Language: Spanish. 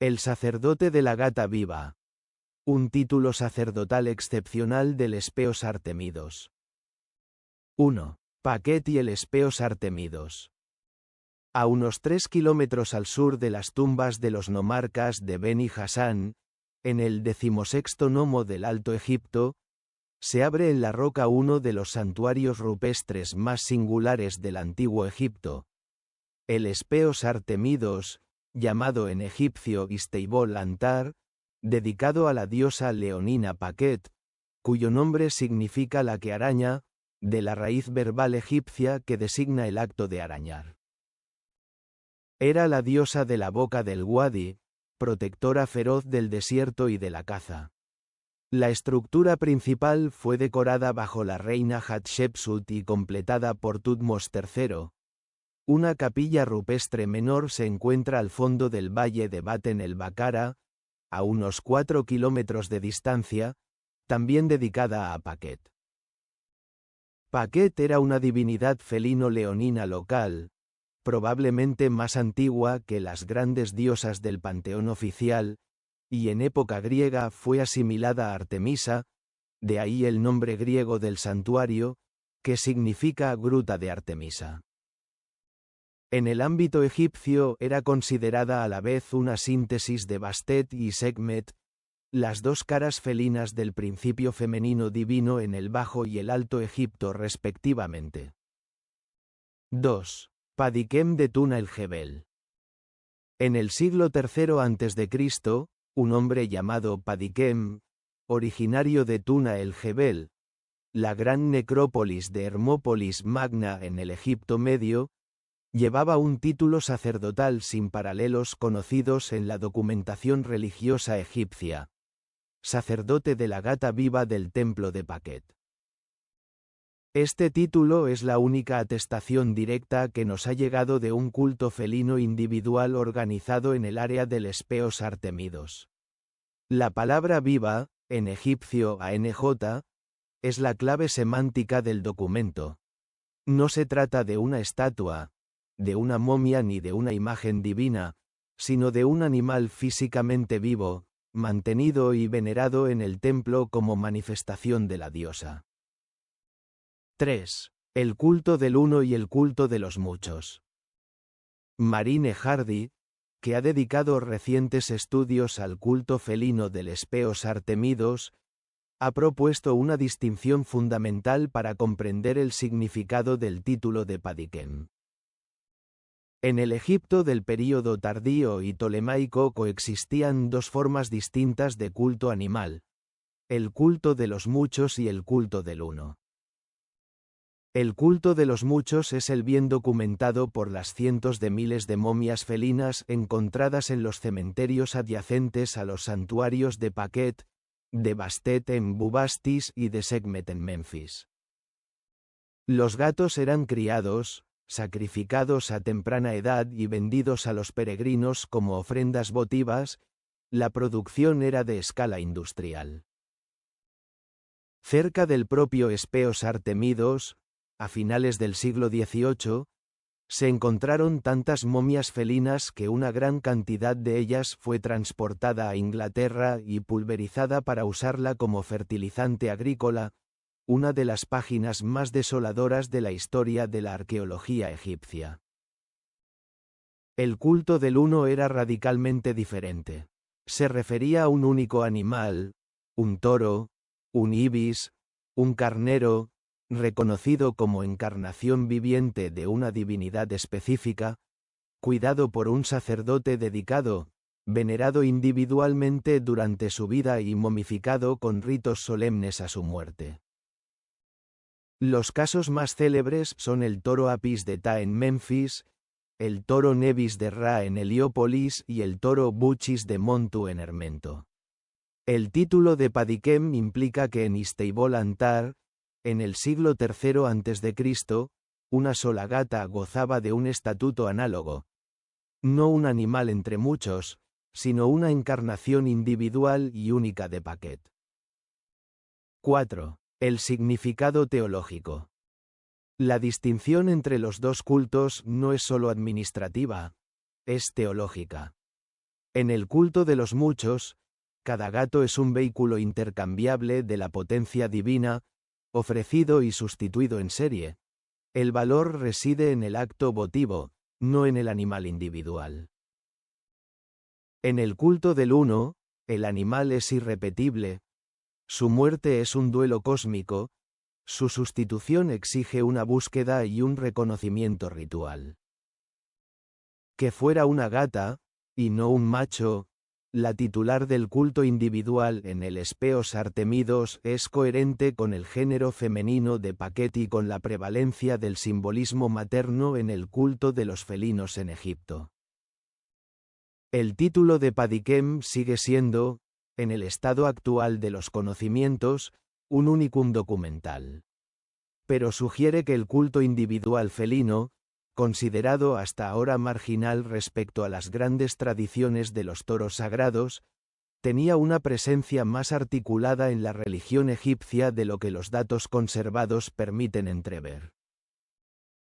El sacerdote de la gata viva. Un título sacerdotal excepcional del Espeos Artemidos. 1. Paquet y el Espeos Artemidos. A unos 3 kilómetros al sur de las tumbas de los nomarcas de Beni Hasan, en el 16º nomo del Alto Egipto, se abre en la roca uno de los santuarios rupestres más singulares del Antiguo Egipto. El Espeos Artemidos, llamado en egipcio Isteibol Antar, dedicado a la diosa leonina Paquet, cuyo nombre significa la que araña, de la raíz verbal egipcia que designa el acto de arañar. Era la diosa de la boca del Wadi, protectora feroz del desierto y de la caza. La estructura principal fue decorada bajo la reina Hatshepsut y completada por Tutmos III. Una capilla rupestre menor se encuentra al fondo del valle de Baten el Bakara, a unos 4 kilómetros de distancia, también dedicada a Paquet. Paquet era una divinidad felino-leonina local, probablemente más antigua que las grandes diosas del panteón oficial, y en época griega fue asimilada a Artemisa, de ahí el nombre griego del santuario, que significa gruta de Artemisa. En el ámbito egipcio era considerada a la vez una síntesis de Bastet y Sekhmet, las dos caras felinas del principio femenino divino en el Bajo y el Alto Egipto respectivamente. 2. Padikem de Tuna el Jebel. En el siglo III a.C., un hombre llamado Padikem, originario de Tuna el Jebel, la gran necrópolis de Hermópolis Magna en el Egipto Medio, llevaba un título sacerdotal sin paralelos conocidos en la documentación religiosa egipcia: sacerdote de la gata viva del templo de Paquet. Este título es la única atestación directa que nos ha llegado de un culto felino individual organizado en el área del Espeos Artemidos. La palabra viva, en egipcio ANJ, es la clave semántica del documento. No se trata de una estatua, de una momia ni de una imagen divina, sino de un animal físicamente vivo, mantenido y venerado en el templo como manifestación de la diosa. 3. El culto del uno y el culto de los muchos. Marine Hardy, que ha dedicado recientes estudios al culto felino del Espeos Artemidos, ha propuesto una distinción fundamental para comprender el significado del título de Padikem. En el Egipto del período tardío y tolemaico coexistían dos formas distintas de culto animal: el culto de los muchos y el culto del uno. El culto de los muchos es el bien documentado por las cientos de miles de momias felinas encontradas en los cementerios adyacentes a los santuarios de Paquet, de Bastet en Bubastis y de Sekhmet en Memphis. Los gatos eran criados, sacrificados a temprana edad y vendidos a los peregrinos como ofrendas votivas. La producción era de escala industrial. Cerca del propio Espeos Artemidos, a finales del siglo XVIII, se encontraron tantas momias felinas que una gran cantidad de ellas fue transportada a Inglaterra y pulverizada para usarla como fertilizante agrícola, una de las páginas más desoladoras de la historia de la arqueología egipcia. El culto del uno era radicalmente diferente. Se refería a un único animal, un toro, un ibis, un carnero, reconocido como encarnación viviente de una divinidad específica, cuidado por un sacerdote dedicado, venerado individualmente durante su vida y momificado con ritos solemnes a su muerte. Los casos más célebres son el toro Apis de Ta en Memphis, el toro Nebis de Ra en Heliópolis y el toro Buchis de Montu en Hermento. El título de Padikem implica que en Isteibol Antar, en el siglo III a.C., una sola gata gozaba de un estatuto análogo. No un animal entre muchos, sino una encarnación individual y única de Paquet. 4. El significado teológico. La distinción entre los dos cultos no es solo administrativa, es teológica. En el culto de los muchos, cada gato es un vehículo intercambiable de la potencia divina, ofrecido y sustituido en serie. El valor reside en el acto votivo, no en el animal individual. En el culto del uno, el animal es irrepetible. Su muerte es un duelo cósmico. Su sustitución exige una búsqueda y un reconocimiento ritual. Que fuera una gata, y no un macho, la titular del culto individual en el Espeos Artemidos es coherente con el género femenino de Paquet y con la prevalencia del simbolismo materno en el culto de los felinos en Egipto. El título de Padikem sigue siendo, en el estado actual de los conocimientos, un unicum documental. Pero sugiere que el culto individual felino, considerado hasta ahora marginal respecto a las grandes tradiciones de los toros sagrados, tenía una presencia más articulada en la religión egipcia de lo que los datos conservados permiten entrever.